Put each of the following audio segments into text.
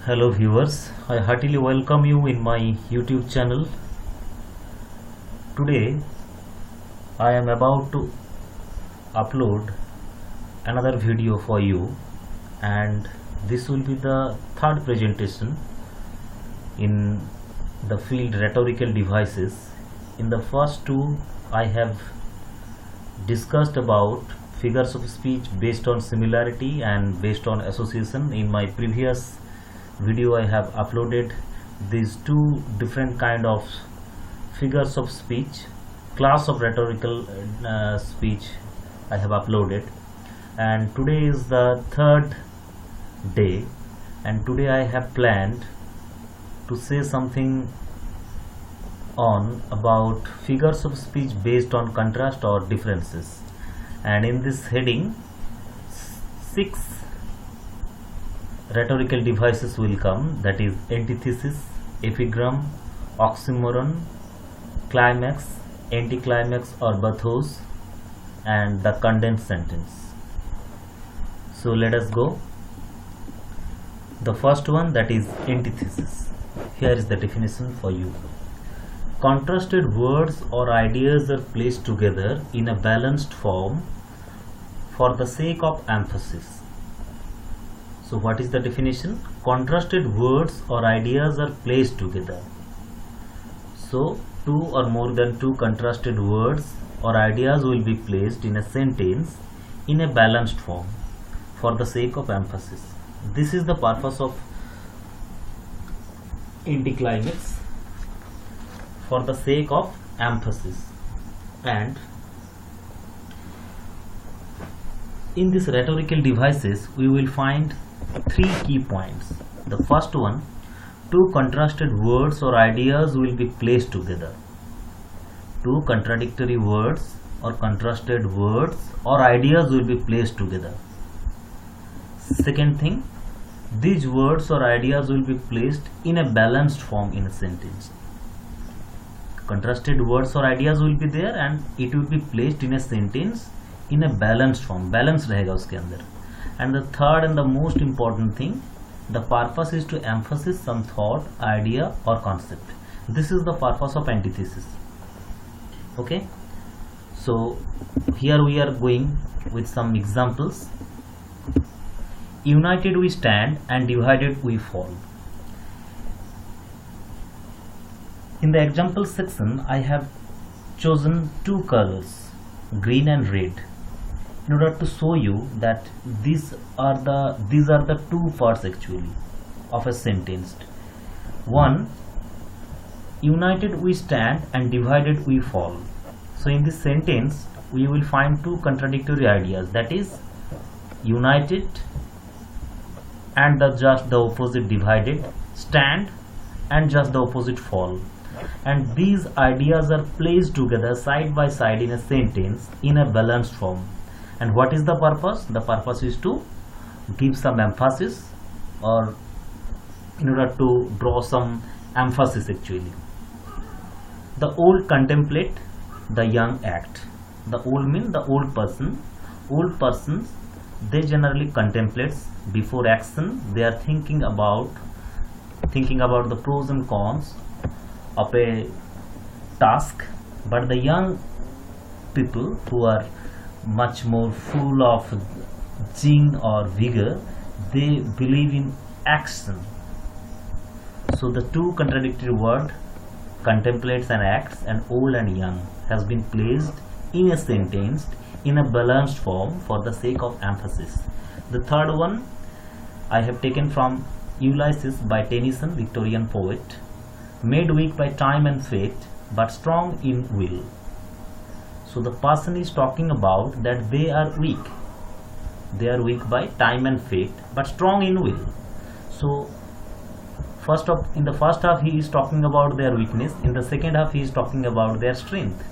Hello viewers, I heartily welcome you in my YouTube channel. Today I am about to upload another video for you, and this will be the third presentation in the field rhetorical devices. In the first two I have discussed about figures of speech based on similarity and based on association. In my previous video I have uploaded these two different kind of figures of speech, class of rhetorical speech I have uploaded, and today is the third day, and today I have planned to say something on about figures of speech based on contrast or differences. And in this heading, 6 rhetorical devices will come, that is antithesis, epigram, oxymoron, climax, anticlimax or bathos, and the condensed sentence. So let us go. The first one, that is antithesis. Here is the definition for you. Contrasted words or ideas are placed together in a balanced form for the sake of emphasis. So what is the definition? Contrasted words or ideas are placed together. So two or more than two contrasted words or ideas will be placed in a sentence in a balanced form for the sake of emphasis. This is the purpose of anticlimax, for the sake of emphasis. And in these rhetorical devices we will find 3 key points. The first one, two contrasted words or ideas will be placed together. Two contradictory words or contrasted words or ideas will be placed together. Second thing, these words or ideas will be placed in a balanced form in a sentence. Contrasted words or ideas will be there and it will be placed in a sentence in a balanced form. Balance रहेगा उसके अंदर. And the third and the most important thing, the purpose is to emphasize some thought, idea or concept. This is the purpose of antithesis. Okay, so here we are going with some examples. United we stand and divided we fall. In the example section I have chosen two colors, green and red, in order to show you that these are the two parts actually of a sentence. One, united we stand and divided we fall. So in this sentence we will find two contradictory ideas, that is united and just the opposite divided, stand and just the opposite fall. And these ideas are placed together side by side in a sentence in a balanced form. And what is the purpose? The purpose is to give some emphasis, or in order to draw some emphasis actually. The old contemplate, the young act. The old means the old person. Old persons, they generally contemplate before action. They are thinking about the pros and cons of a task. But the young people who are much more full of zing or vigor, they believe in action. So the two contradictory word, contemplates and acts, and old and young, has been placed in a sentence in a balanced form for the sake of emphasis. The third one I have taken from Ulysses by Tennyson, Victorian poet. Made weak by time and fate, but strong in will. So the person is talking about that they are weak. They are weak by time and fate, but strong in will. So in the first half he is talking about their weakness. In the second half he is talking about their strength.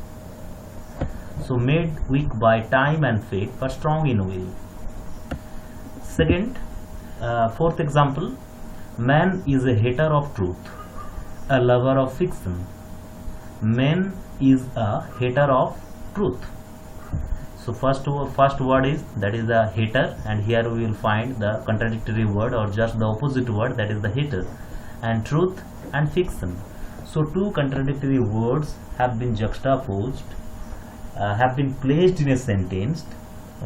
So made weak by time and fate, but strong in will. Second, fourth example, man is a hater of truth, a lover of fiction. Man is a hater of truth. So first word is, that is the hater, and here we will find the contradictory word or just the opposite word, that is the hater. And truth and fiction. So two contradictory words have been juxtaposed, have been placed in a sentence,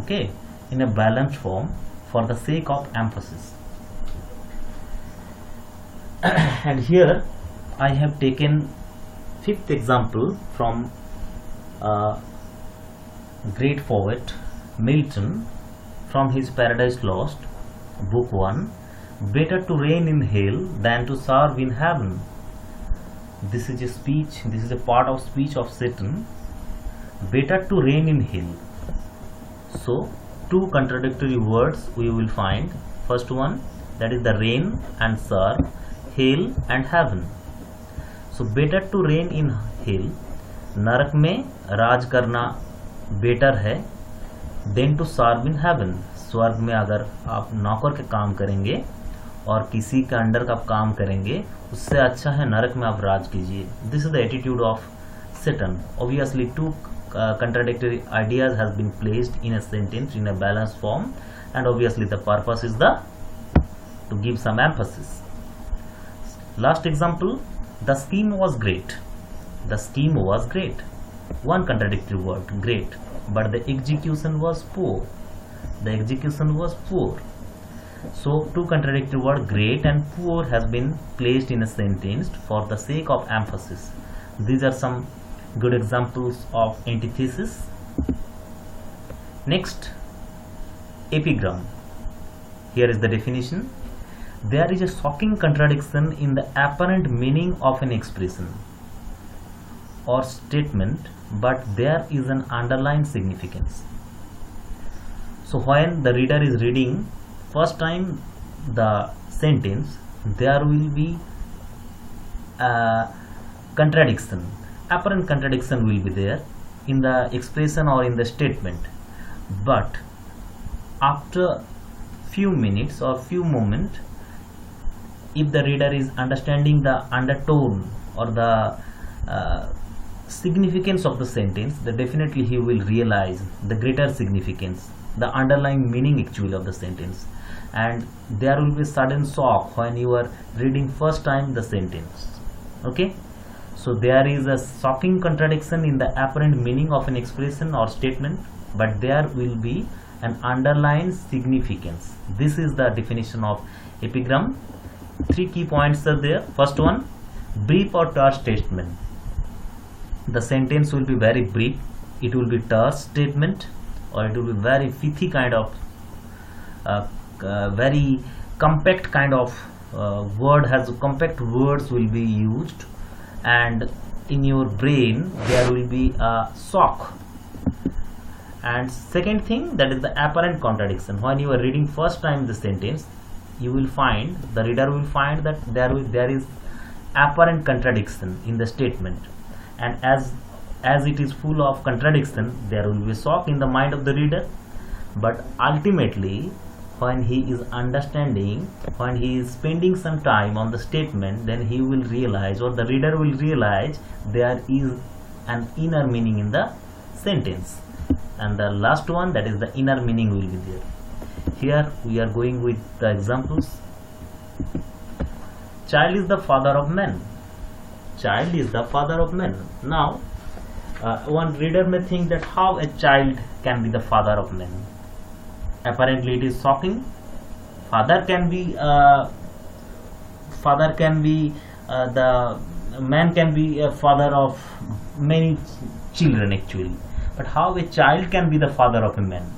okay, in a balanced form for the sake of emphasis. And here I have taken fifth example from great poet Milton from his Paradise Lost, book 1. Better to reign in hell than to serve in heaven. This is a speech, this is a part of speech of Satan. Better to reign in hell. So two contradictory words we will find. First one, that is the reign and serve, hell and heaven. So better to reign in hell, नरक में राज करना better है then to serve in heaven. स्वर्ग में अगर आप नौकर के काम करेंगे और किसी के अंडर का काम करेंगे, उससे अच्छा है नरक में आप राज कीजिए. This is the attitude of Satan. Obviously two contradictory ideas has been placed in a sentence in a balanced form, and obviously the purpose is to give some emphasis. Last example, the scheme was great. The scheme was great. One contradictory word, great, but the execution was poor. The execution was poor. So two contradictory word, great and poor, has been placed in a sentence for the sake of emphasis. These are some good examples of antithesis. Next, epigram. Here is the definition. There is a shocking contradiction in the apparent meaning of an expression or statement, but there is an underlying significance. So when the reader is reading first time the sentence, there will be a contradiction, apparent contradiction will be there in the expression or in the statement, but after few minutes or few moments, if the reader is understanding the undertone or the significance of the sentence, then definitely he will realize the greater significance, the underlying meaning actually of the sentence, and there will be sudden shock when you are reading first time the sentence. Okay, so there is a shocking contradiction in the apparent meaning of an expression or statement, but there will be an underlying significance. This is the definition of epigram. Three key points are there. First one, brief or terse statement. The sentence will be very brief, it will be terse statement, or it will be very pithy kind of very compact kind of word, has compact words will be used, and in your brain there will be a shock. And second thing, that is the apparent contradiction. When you are reading first time the sentence, you will find, the reader will find that there is apparent contradiction in the statement, and as it is full of contradiction, there will be shock in the mind of the reader. But ultimately, when he is understanding, when he is spending some time on the statement, then he will realize, or the reader will realize, there is an inner meaning in the sentence. And the last one, that is the inner meaning, will be there. Here we are going with the examples. Child is the father of men. Child is the father of men. Now, one reader may think that how a child can be the father of men. Apparently, it is shocking. Father can be the man can be a father of many children actually. But how a child can be the father of a man?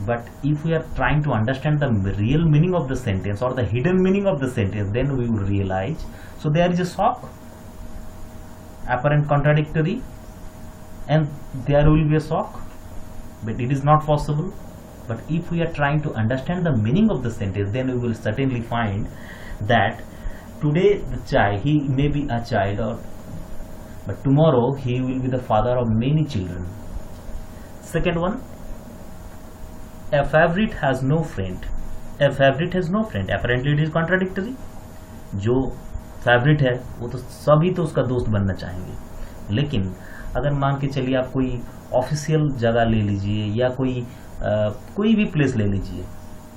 But if we are trying to understand the real meaning of the sentence or the hidden meaning of the sentence, then we will realize. So there is a shock, apparent contradictory, and there will be a shock, but it is not possible. But if we are trying to understand the meaning of the sentence, then we will certainly find that today the child, he may be a child, but tomorrow he will be the father of many children. Second one, a favorite has no friend. A favorite has no friend. Apparently it is contradictory. जो favorite है वो तो सभी तो उसका दोस्त बनना चाहेंगे, लेकिन अगर मान के चलिए आप कोई ऑफिशियल जगह ले लीजिए या कोई भी प्लेस ले लीजिए,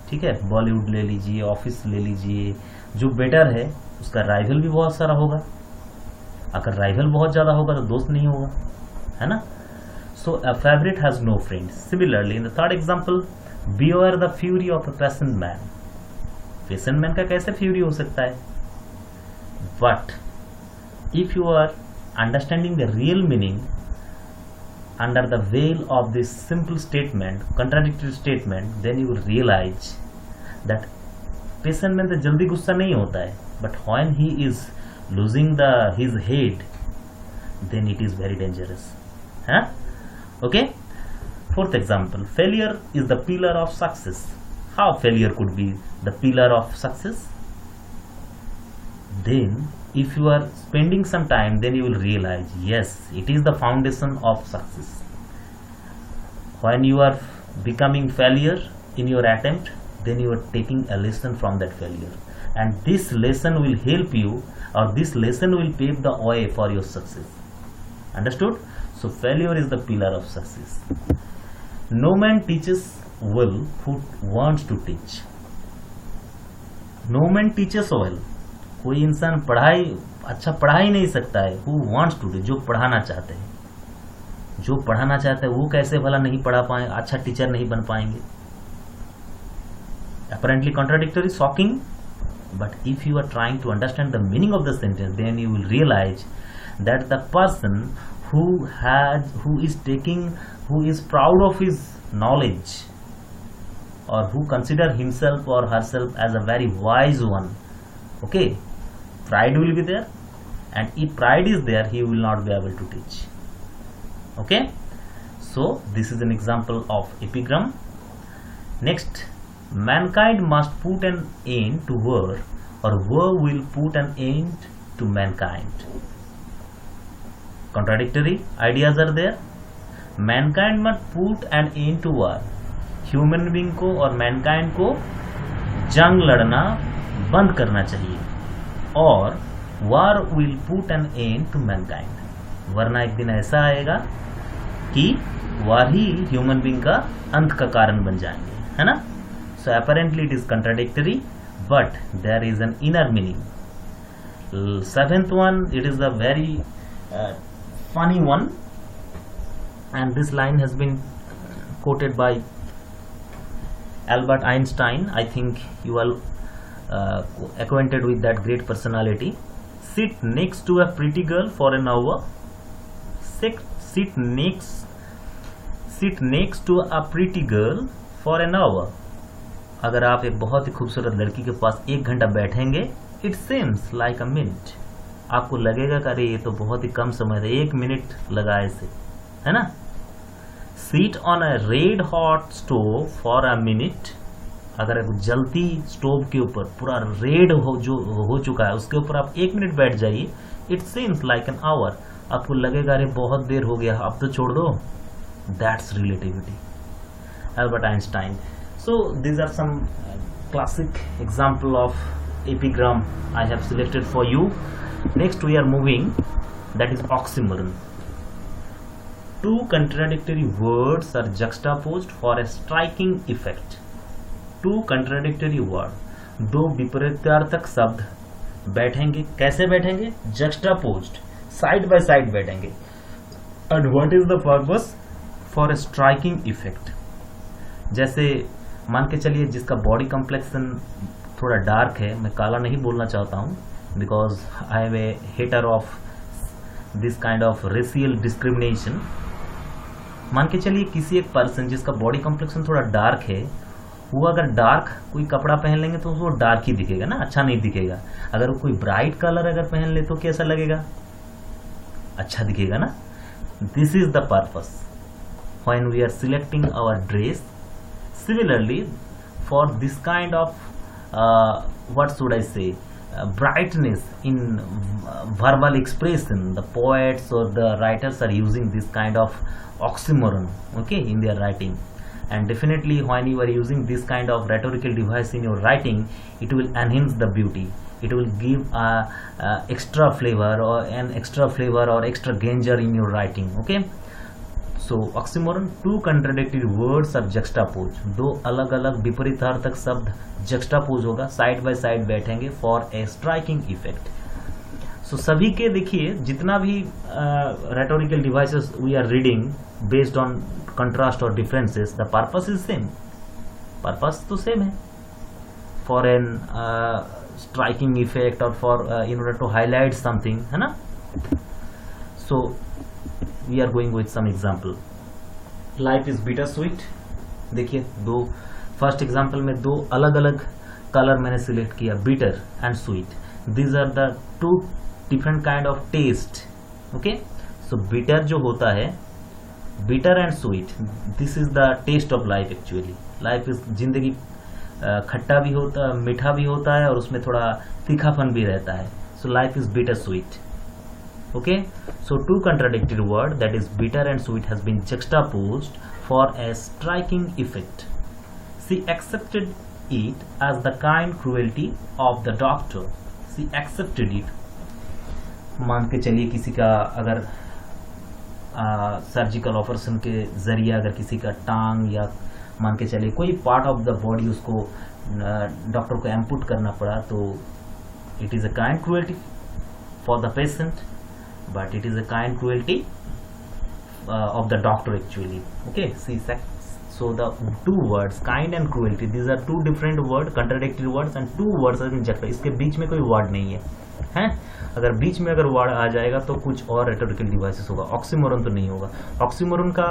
ठीक है, बॉलीवुड ले लीजिए, ऑफिस ले लीजिए, जो बेटर है उसका राइवल भी बहुत सारा होगा। अगर राइवल बहुत ज़्यादा होगा तो दोस्त नहीं होगा, है ना। So a favourite has no friend. Similarly in the third example, beware the fury of a patient man. Patient man का कैसे फ्यूरी हो सकता है? But if you are understanding the real meaning under the veil of this simple statement, contradictory statement, then you will realize that patient में तो जल्दी गुस्सा नहीं होता है, but when he is losing his head, then it is very dangerous. Huh? Okay. Fourth example, failure is the pillar of success. How failure could be the pillar of success? Then if you are spending some time, then you will realize, yes, it is the foundation of success. When you are becoming failure in your attempt, then you are taking a lesson from that failure, and this lesson will help you, or this lesson will pave the way for your success. Understood? So failure is the pillar of success. No man teaches well who wants to teach. No man teaches well. कोई इंसान अच्छा पढ़ा ही नहीं सकता है। Who wants to do, जो पढ़ाना चाहते हैं, जो पढ़ाना चाहते हैं वो कैसे भला नहीं पढ़ा पाए, अच्छा टीचर नहीं बन पाएंगे। Apparently contradictory, shocking, but if you are trying to understand the meaning of the sentence, then you will realize that the person who is proud of his knowledge, or who consider himself or herself as a very wise one, okay, pride will be there, and if pride is there, he will not be able to teach. Okay, so this is an example of epigram. Next, mankind must put an end to war, or war will put an end to mankind. Contradictory ideas are there. Mankind must put an end to war. Human being को और mankind को जंग लड़ना बंद करना चाहिए, और war will put an end to mankind. वरना एक दिन ऐसा आएगा कि war ही human being का अंत का कारण बन जाएंगे, है ना। So apparently it is contradictory, but there is an inner meaning. Seventh one, it is a very funny one, and this line has been quoted by Albert Einstein. I think you are acquainted with that great personality. Sit next to a pretty girl for an hour. Sit next to a pretty girl for an hour. अगर आप एक बहुत ही खूबसूरत लड़की के पास 1 घंटा बैठेंगे, it seems like a minute. आपको लगेगा कि अरे ये तो बहुत ही कम समय है, 1 मिनट लगा इसे, है ना। Sit on a red hot stove for a minute. अगर जलती स्टोव के ऊपर पूरा रेड हो चुका है, उसके ऊपर आप 1 मिनट बैठ जाइए, it seems like an hour. आपको लगेगा अरे बहुत देर हो गया, अब तो छोड़ दो। That's relativity, Albert Einstein. So these are some classic example of epigram I have selected for you. Next we are moving, that is oxymoron. Two contradictory words are juxtaposed for a striking effect. Two contradictory word, दो विपरीतार्थक शब्द बैठेंगे, कैसे बैठेंगे? Juxtaposed, side by side बैठेंगे। And what is the purpose? For a striking effect. जैसे मान के चलिए जिसका बॉडी कम्प्लेक्शन थोड़ा डार्क है, मैं काला नहीं बोलना चाहता हूँ, because I am a hater of this kind of racial discrimination. मान के चलिए किसी एक पर्सन जिसका बॉडी कम्प्लेक्शन थोड़ा डार्क है, वो अगर डार्क कोई कपड़ा पहन लेंगे तो वो डार्क ही दिखेगा ना, अच्छा नहीं दिखेगा। अगर वो कोई ब्राइट कलर अगर पहन ले तो कैसा लगेगा? अच्छा दिखेगा ना। This is the purpose when we are selecting our dress. Similarly for this kind of what should I say brightness in verbal expression, the poets or the writers are using this kind of oxymoron, okay, in their writing. And definitely when you are using this kind of rhetorical device in your writing, it will enhance the beauty, it will give extra flavor or an extra flavor or extra danger in your writing. Okay, so oxymoron, two contradictory words are juxtaposed, दो अलग अलग विपरीतार्थक शब्द juxtapose होगा, side by side बैठेंगे for a striking effect. So सभी के देखिए जितना भी rhetorical devices we are reading based on contrast or differences, the purpose is same. Purpose तो same है, for an striking effect or for in order to highlight something, है ना. So we are going with some example. Life is bittersweet. देखिए दो first example में दो अलग अलग कलर मैंने सिलेक्ट किया, bitter and sweet. These are the two different kind of taste. Okay, so bitter जो होता है, bitter and sweet, this is the taste of life actually. Life is, जिंदगी खट्टा भी होता है, मीठा भी होता है और उसमें थोड़ा तीखापन भी रहता है. So life is bittersweet. Okay, so two contradictory word, that is bitter and sweet, has been juxtaposed for a striking effect. She accepted it as the kind cruelty of the doctor. She accepted it. मान के चलिए किसी का अगर surgical operation के जरिए अगर किसी का टांग या मान के चलिए कोई पार्ट ऑफ द बॉडी उसको डॉक्टर को एम्पुट करना पड़ा, तो it is a kind cruelty for the patient, but it is a kind cruelty of the doctor actually. Okay, see, so the two words kind and cruelty, these are two different words, contradictory words, and two words are juxtaposed. इसके बीच में कोई word नहीं है, हैं? अगर बीच में अगर word आ जाएगा तो कुछ और rhetorical devices होगा, ऑक्सीमोरन तो नहीं होगा. ऑक्सीमोरन का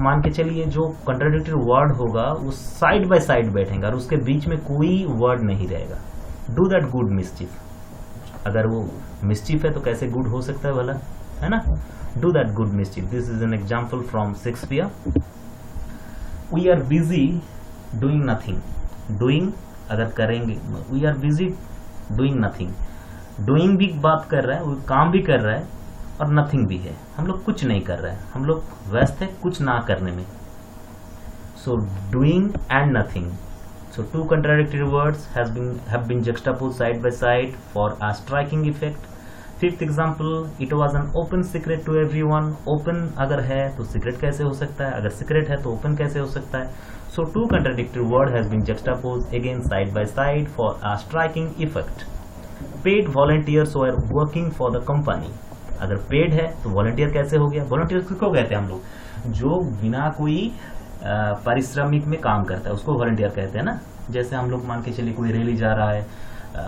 मान के चलिए जो contradictory वर्ड होगा वो साइड बाय साइड बैठेंगे और उसके बीच में कोई वर्ड नहीं रहेगा. Do that good mischief. अगर वो मिस्चीफ है तो कैसे गुड हो सकता है भला, है ना. Do that good mischief. This is an example from Shakespeare. We are busy doing nothing. Doing अगर करेंगे, we are busy doing nothing. Doing भी बात कर रहा है, वो काम भी कर रहा है और नथिंग भी है. हम लोग कुछ नहीं कर रहे हैं, हम लोग व्यस्त है कुछ ना करने में. So doing and nothing. So two contradictory words have been juxtaposed side by side for a striking effect. Fifth example, it was an open secret to everyone. Open अगर है तो secret कैसे हो सकता है, अगर secret है तो open कैसे हो सकता है. So two contradictory word has been juxtaposed again side by side for a striking effect. Paid volunteers were working for the company. अगर paid है तो volunteer कैसे हो गया. volunteers किसको कहते हैं हम लोग, जो बिना कोई पारिश्रमिक में काम करता है उसको वॉलंटियर कहते हैं ना. जैसे हम लोग मान के चलिए कोई रैली जा रहा है,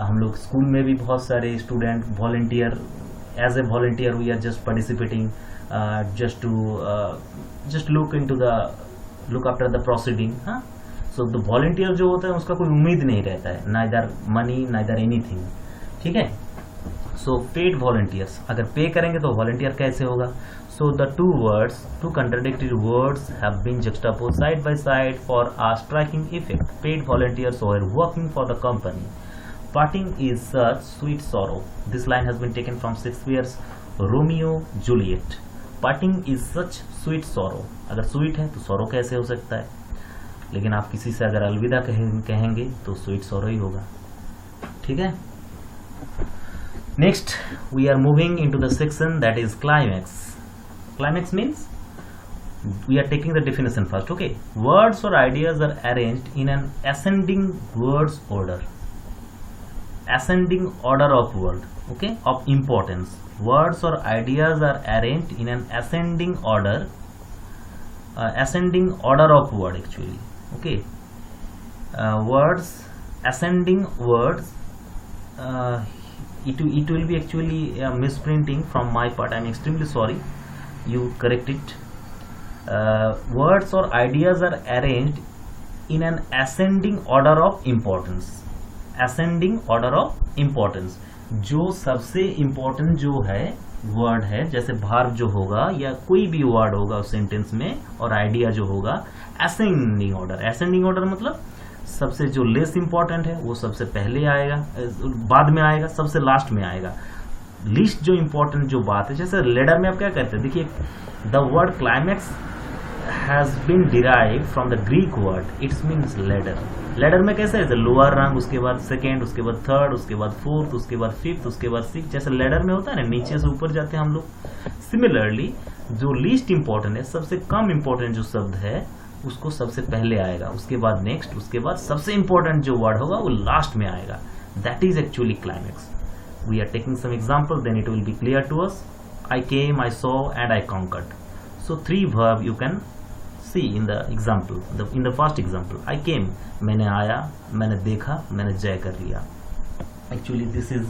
हम लोग स्कूल में भी बहुत सारे student volunteer, as a volunteer we are just participating just look after the proceeding. हाँ, सो द वॉलंटियर जो होता है उसका कोई उम्मीद नहीं रहता है, नाइदर मनी नाइदर एनीथिंग. ठीक है. सो पेड वॉलंटियर्स, अगर पे करेंगे तो वॉलंटियर कैसे होगा. So the two contradictory words have been juxtaposed side by side for a striking effect. Paid volunteers were working for the company. Parting is such sweet sorrow. This line has been taken from Shakespeare's Romeo Juliet. Parting is such sweet sorrow. अगर sweet है तो sorrow कैसे हो सकता है, लेकिन आप किसी से अगर अलविदा कहेंगे तो sweet sorrow ही होगा. ठीक है. Next we are moving into the section that is climax. Climax means we are taking the definition first. Okay, words or ideas are arranged in an ascending words order. Ascending order of word. Okay, of importance. Words or ideas are arranged in an ascending order. Ascending order of word actually. Okay, words, ascending words. It will be actually misprinting from my part. I am extremely sorry. You correct it. Words or ideas are arranged in an ascending order of importance. Ascending order of importance. जो सबसे important जो है word है, जैसे verb जो होगा या कोई भी वर्ड होगा उस सेंटेंस में, और आइडिया जो होगा, ascending order. ascending order मतलब सबसे जो लेस इंपॉर्टेंट है वो सबसे पहले आएगा, बाद में आएगा, सबसे लास्ट में आएगा. लिस्ट जो इंपॉर्टेंट जो बात है, जैसे लेडर में आप क्या करते हैं, देखिए the word climax has been derived from the Greek word, it's means ladder. Ladder में कैसे है, लोअर रंग, उसके बाद सेकेंड, उसके बाद थर्ड, उसके बाद फोर्थ, उसके बाद फिफ्थ, उसके बाद सिक्स, जैसे लेडर में होता है ना, नीचे से ऊपर जाते हैं हम लोग। सिमिलरली जो लीस्ट इंपॉर्टेंट है, सबसे कम इंपॉर्टेंट जो शब्द है उसको सबसे पहले आएगा, उसके बाद नेक्स्ट, उसके बाद सबसे इंपॉर्टेंट जो वर्ड होगा वो लास्ट में आएगा। That is actually climax. We are taking some example, then it will be clear to us. I came, I saw, and I conquered. So 3 verb you can see in the example. In the first example, I came, मैंने आया, मैंने देखा, मैंने जय कर लिया. Actually, this is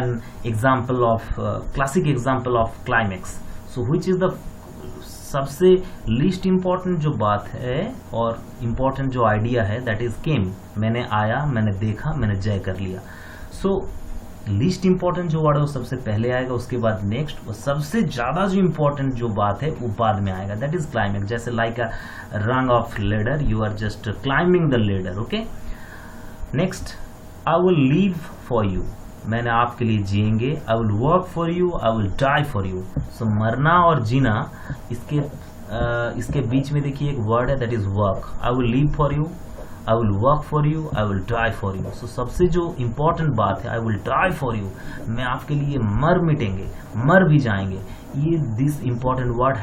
an example of classic example of climax. So which is the सबसे least important जो बात है और important जो idea है, that is came. मैंने आया, मैंने देखा, मैंने जय कर लिया. So लीस्ट इंपॉर्टेंट जो वर्ड है वो सबसे पहले आएगा, उसके बाद नेक्स्ट, और सबसे ज्यादा जो इंपॉर्टेंट जो बात है वो बाद में आएगा। That is climax. जैसे like a rung of ladder, you are just climbing the ladder. Okay, next, I will live for you, मैंने आपके लिए जिएंगे। I will work for you, I will die for you. So मरना और जीना, इसके बीच में देखिए एक वर्ड है, that is work. I will live for you, I will work for you, I will die for you. So सबसे जो important बात है, I will die for you, मैं आपके लिए मर मिटेंगे, मर भी जाएंगे, ये this important word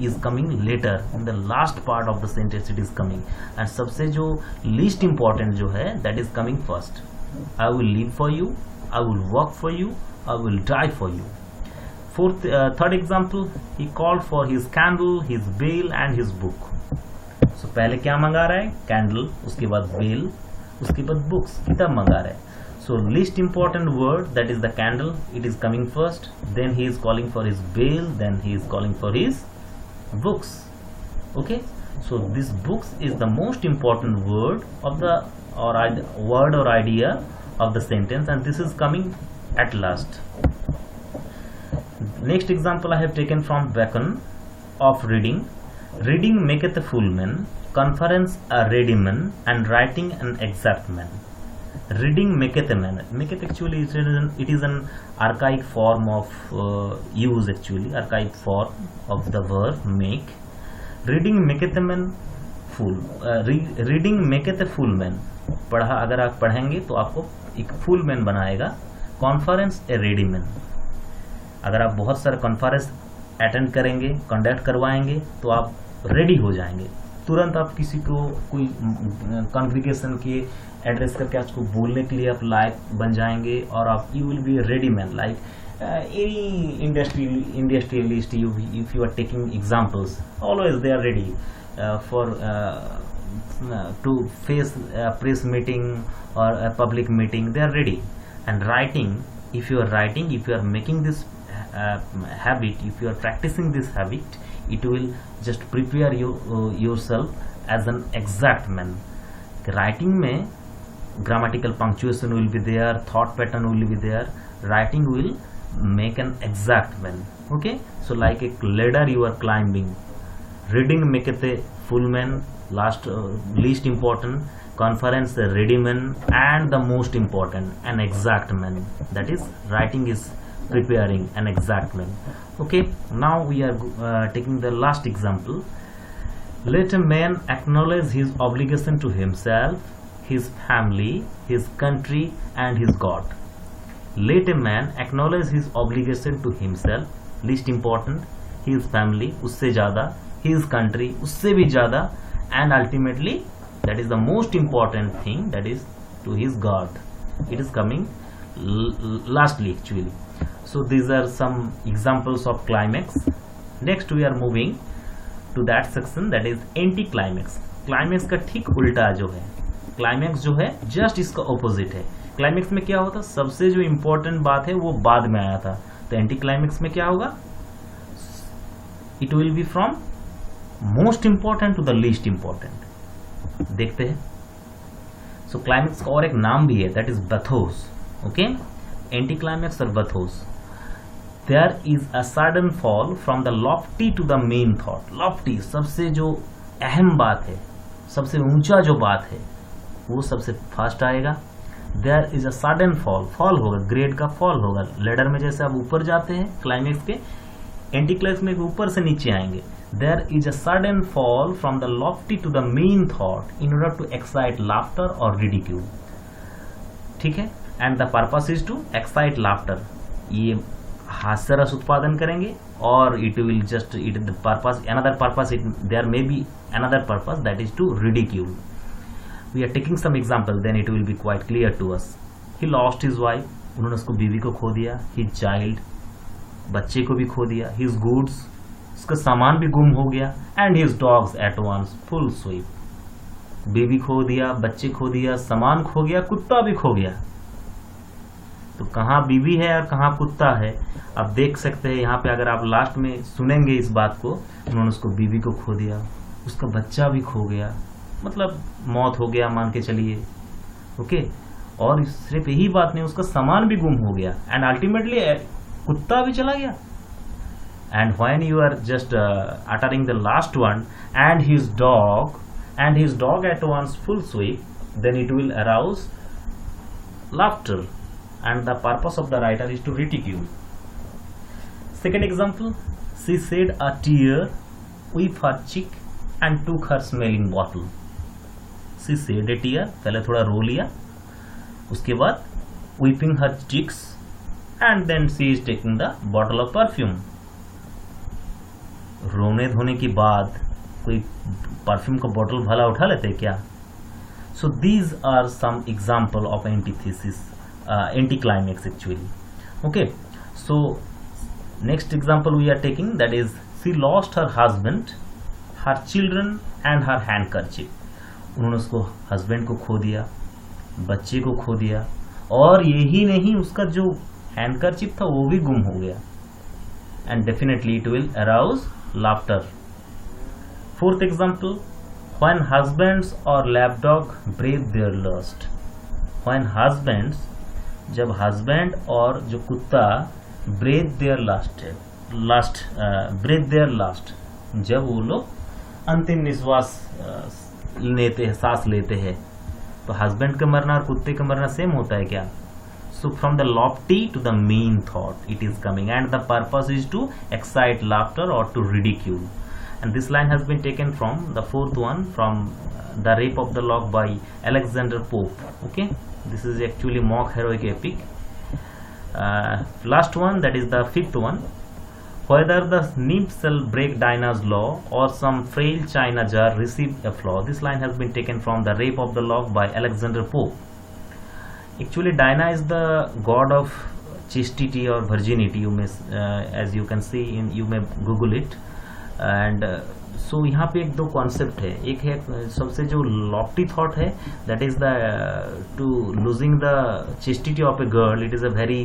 is coming later in the last part of the sentence it is coming, and सबसे जो least important जो है that is coming first. I will live for you, I will work for you, I will die for you. Third example, he called for his candle, his bale and his book. So, पहले क्या मंगा रहा है, candle, उसके बाद bell, उसके बाद books, किताब मंगा रहा है। So least important word that is the candle, it is coming first, then he is calling for his bell, then he is calling for his books. Okay, so this books is the most important word of the word और idea of the sentence, and this is coming at last. Next example I have taken from Bacon of reading. Reading maketh a full man, conference a ready man, and writing an exact man. Reading maketh a man. Maketh actually it is an archaic form of use, actually archaic form of the verb make. Reading maketh a man full. Reading maketh a full man. पढ़ा, अगर आप पढ़ेंगे तो आपको एक full man बनाएगा। Conference ए ready man, अगर आप बहुत सारे कॉन्फ्रेंस अटेंड करेंगे, कंडक्ट करवाएंगे तो आप रेडी हो जाएंगे। तुरंत आप किसी को कोई कॉन्ग्रीगेशन के एड्रेस करके आपको बोलने के लिए आप लायक बन जाएंगे, और आप you will be ready man. Like any industrialist, if you are taking examples, always they are ready for to face press meeting और a public meeting, they are ready. And writing, if you are writing, if you are making this habit, if you are practicing this habit, it will just prepare yourself as an exact man. Writing में grammatical punctuation will be there, thought pattern will be there. Writing will make an exact man. Okay, so like a ladder you are climbing. Reading maketh a full man. Least important, conference a ready man, and the most important, an exact man. That is, writing is preparing an exact man. Okay, now we are taking the last example. Let a man acknowledge his obligation to himself, his family, his country, and his God. Let a man acknowledge his obligation to himself, least important, his family, उससे ज़्यादा, his country, उससे भी ज़्यादा, and ultimately, that is the most important thing, that is to his God. It is coming lastly, actually. So these are some examples of climax. Next we are moving to that section, that is anti-climax. Climax का ठीक उल्टा जो है, climax जो है just इसका opposite है। climax में क्या होता, सबसे जो important बात है वो बाद में आया था, तो anti-climax में क्या होगा, it will be from most important to the least important. देखते हैं। सो क्लाइमेक्स का और एक नाम भी है, that is bathos. Okay, anti climax और bathos. There is a sudden fall from the lofty to the main thought. Lofty, सबसे जो अहम बात है, सबसे ऊंचा जो बात है, वो सबसे फर्स्ट आएगा। There is a sudden fall, fall होगा, ग्रेड का फॉल होगा। लेडर में जैसे आप ऊपर जाते हैं क्लाइमेक्स के, एंटी क्लाइमेक्स में ऊपर से नीचे आएंगे, there is a sudden fall from the lofty to the mean thought in order to excite laughter or ridicule. ठीक है, and the purpose is to excite laughter. ये हास्य रस उत्पादन करेंगे और it will just it the purpose another purpose it there may be another purpose that is to ridicule. We are taking some example, then it will be quite clear to us. He lost his wife, उन्होंने उसको बीवी को खो दिया. His child, बच्चे को भी खो दिया. His goods, उसका सामान भी गुम हो गया. And his dogs at once full sweep. बीवी खो दिया, बच्चे खो दिया, सामान खो गया, कुत्ता भी खो गया. तो कहाँ बीवी है और कहाँ कुत्ता है आप देख सकते हैं यहाँ पे. अगर आप लास्ट में सुनेंगे इस बात को, उन्होंने उसको बीवी को खो दिया, उसका बच्चा भी खो गया, मतलब मौत हो गया मान के चलिए. ओके, और सिर्फ यही बात नहीं, उसका सामान भी गुम हो गया. एंड अल्टीमेटली कुत्ता भी चला गया. And when you are just uttering the last one and his dog at once full sweep, then it will arouse laughter. And the purpose of the writer is to ridicule. Second example, she shed a tear with her cheek and took her smelling bottle. She shed a tear, पहले थोड़ा रो लिया, उसके बाद weeping her cheeks and then she is taking the bottle of perfume. रोने धोने के बाद कोई परफ्यूम का बोतल भला उठा लेते क्या? So these are some example of antithesis. Anticlimax actually. Okay, so next example we are taking, that is she lost her husband, her children and her handkerchief. उन्होंने उसको हस्बैंड को खो दिया, बच्चे को खो दिया, और यही नहीं उसका जो हैंडकरचिप था वो भी गुम हो गया. And definitely it will arouse laughter. Fourth example, when husbands or lapdog brave their lust. When husbands, जब हस्बैंड और जो कुत्ता ब्रेथ देयर लास्ट, जब वो लोग अंतिम निश्वास लेते हैं, सांस लेते हैं, तो हस्बैंड का मरना और कुत्ते का मरना सेम होता है क्या? So from the lofty to the mean thought it is coming and the purpose is to excite laughter और to ridicule. And this line has been taken from the fourth one, from The Rape of the Lock by Alexander Pope. Okay, this is actually mock heroic epic. Last one, that is the fifth one. Whether the nymph shall break Dinah's law or some frail china jar receive a flaw. This line has been taken from The Rape of the Lock by Alexander Pope. Actually, Dinah is the god of chastity or virginity. You may, as you can see, you may Google it. And so यहाँ पे एक दो concept है. एक है सबसे जो lofty thought है, that is the to losing the chastity of a girl. It is a very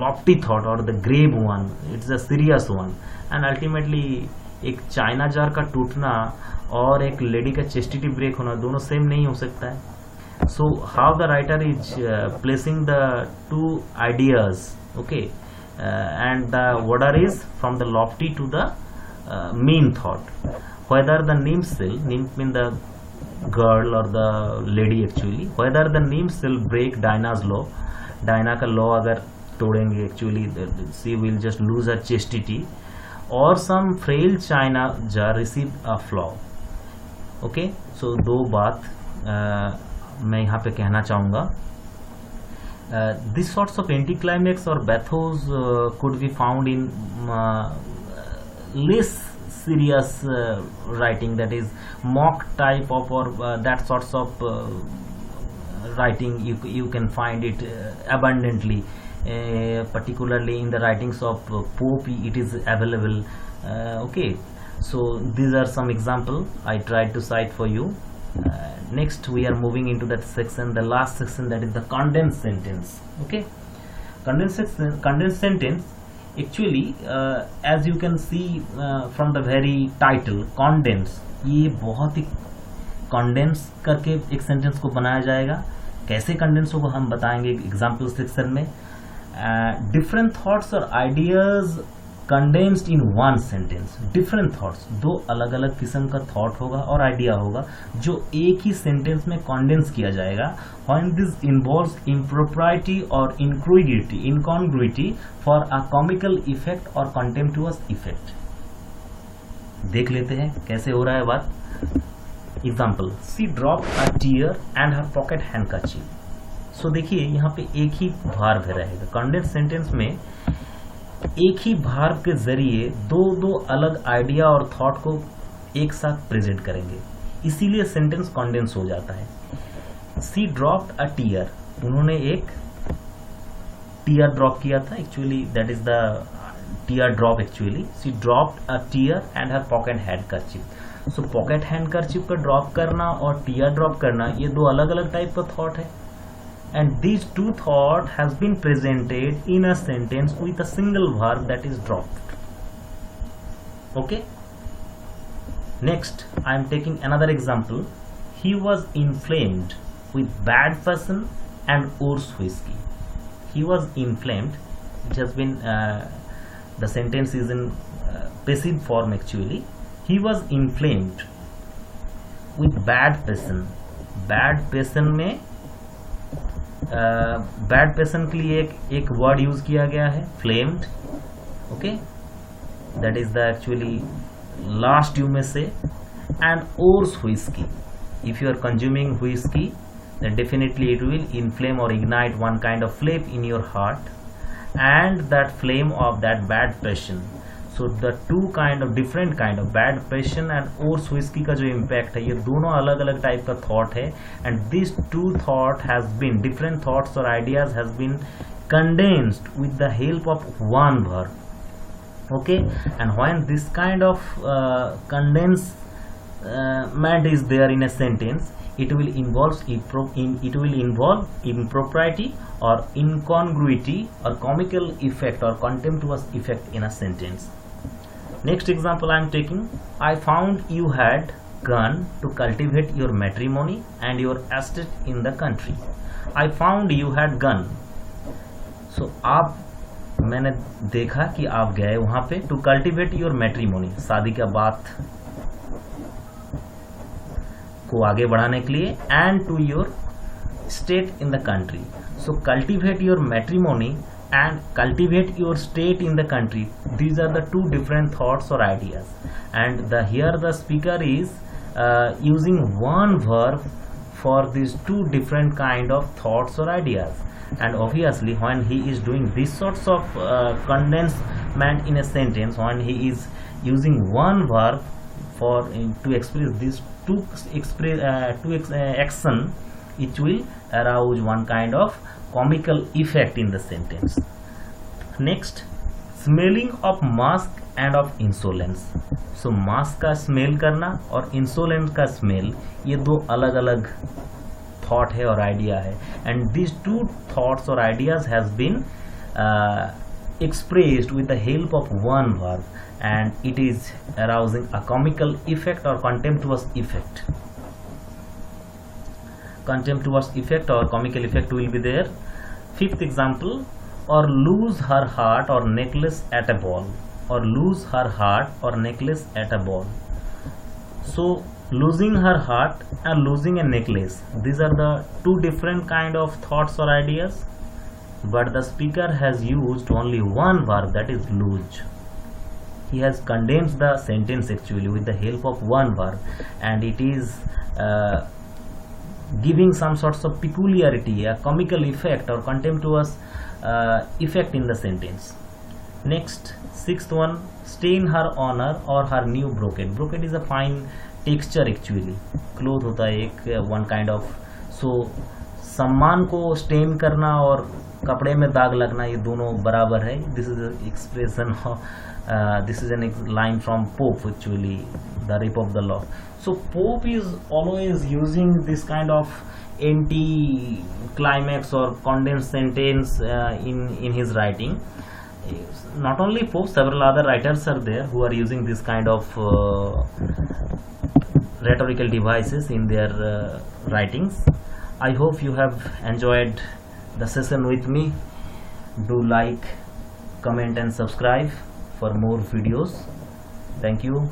lofty thought और the grave one, it's a serious one. And ultimately एक चाइना जार का टूटना और एक लेडी का चेस्टिटी ब्रेक होना दोनों सेम नहीं हो सकता है. So how the writer is placing the two ideas. Okay, and the order is from the lofty to the mean thought. Whether the nymph shall, nymph mean the girl or the lady actually, whether the nymph shall break Dinah's law, Dinah का law अगर तोड़ेंगे actually she will just lose her chastity, or some frail china jar receive a flaw. Okay, so दो बात मैं यहाँ पे कहना चाहूँगा. These sorts of anticlimax or bathos could be found in less serious writing, that is mock type of or that sorts of writing. You can find it abundantly, particularly in the writings of Pope it is available. Okay, so these are some example I tried to cite for you. Next we are moving into that section, the last section, that is the condensed sentence. Okay, condensed sentence actually as you can see from the very title, condense, ये बहुत ही condense करके एक sentence को बनाया जाएगा. कैसे condense होगा हम बताएंगे एग्जाम्पल सेक्शन में. डिफरेंट थॉट्स और ideas condensed in one sentence. Different thoughts, दो अलग अलग किस्म का थॉट होगा और आइडिया होगा जो एक ही सेंटेंस में कंडेंस किया जाएगा. व्हेन दिस इन्वॉल्व्स इम्प्रोप्राइटी और इनकॉन्ग्रुइटी फॉर अ कॉमिकल इफेक्ट और कंटेम्प्टुअस इफेक्ट. देख लेते हैं कैसे हो रहा है बात। Example, she drop a tear and her pocket handkerchief. सो देखिए यहाँ पे एक ही भार्ब रहेगा। कंडेंस सेंटेंस में एक ही भार्ब के जरिए दो अलग आइडिया और थॉट को एक साथ प्रेजेंट करेंगे, इसीलिए सेंटेंस कंडेंस हो जाता है। सी ड्रॉप्ड अ टीयर, उन्होंने एक टीयर ड्रॉप किया था, actually that is the tear drop actually. She dropped a tear and her pocket handkerchief. So pocket handkerchief का ड्रॉप करना और टीयर ड्रॉप करना ये दो अलग अलग टाइप का थॉट है, and these two thought has been presented in a sentence with a single verb that is dropped. Okay, next I am taking another example. He was inflamed with bad person and Oars whiskey. He was inflamed, it has been the sentence is in passive form actually. He was inflamed with bad person. Bad person में bad person के लिए एक word use किया गया है, flamed. Okay, that is the actually last you में से। And oars whiskey, if you are consuming whiskey then definitely it will inflame or ignite one kind of flame in your heart and that flame of that bad passion. So the two kind of different kind of bad passion and ores whisky का जो impact है ये दोनों अलग अलग type का thought है, and these two thought has been different thoughts or ideas has been condensed with the help of one verb. Okay, and when this kind of condensement is there in a sentence, it will involve impropriety or incongruity or comical effect or contemptuous effect in a sentence. Next example I am taking, I found you had gun to cultivate your matrimony and your estate in the country. I found you had gun. So मैंने देखा कि आप गए वहां पे to cultivate your matrimony, शादी का बात को आगे बढ़ाने के लिए, and to your state in the country. So cultivate your matrimony and cultivate your state in the country, these are the two different thoughts or ideas, and here the speaker is using one verb for these two different kind of thoughts or ideas. And obviously when he is doing these sorts of condensement in a sentence, when he is using one verb for to express these two action, it will arouse one kind of comical effect in the sentence. Next, smelling of musk and of insolence. So musk का smell करना और insolence का smell ये दो अलग अलग thought है और idea है, and these two thoughts or ideas has been expressed with the help of one verb, and it is arousing a comical effect or contemptuous effect. Contemptuous effect or comical effect will be there. Fifth example, or lose her heart or necklace at a ball, or lose her heart or necklace at a ball. So losing her heart and losing a necklace, these are the two different kind of thoughts or ideas, but the speaker has used only one verb, that is lose. He has condensed the sentence actually with the help of one verb, and it is giving some sorts of peculiarity, a comical effect or contemptuous effect in the sentence. Next, sixth one, stain her honor or her new brocade. Brocade is a fine texture actually, cloth होता है एक one kind of, so सम्मान को stain करना और कपड़े में दाग लगना ये दोनों बराबर है. This is an expression of this is a line from Pope actually, the Rape of the Lock. So Pope is always using this kind of anti-climax or condensed sentence in his writing. Not only Pope, several other writers are there who are using this kind of rhetorical devices in their writings. I hope you have enjoyed the session with me. Do like, comment and subscribe for more videos. Thank you.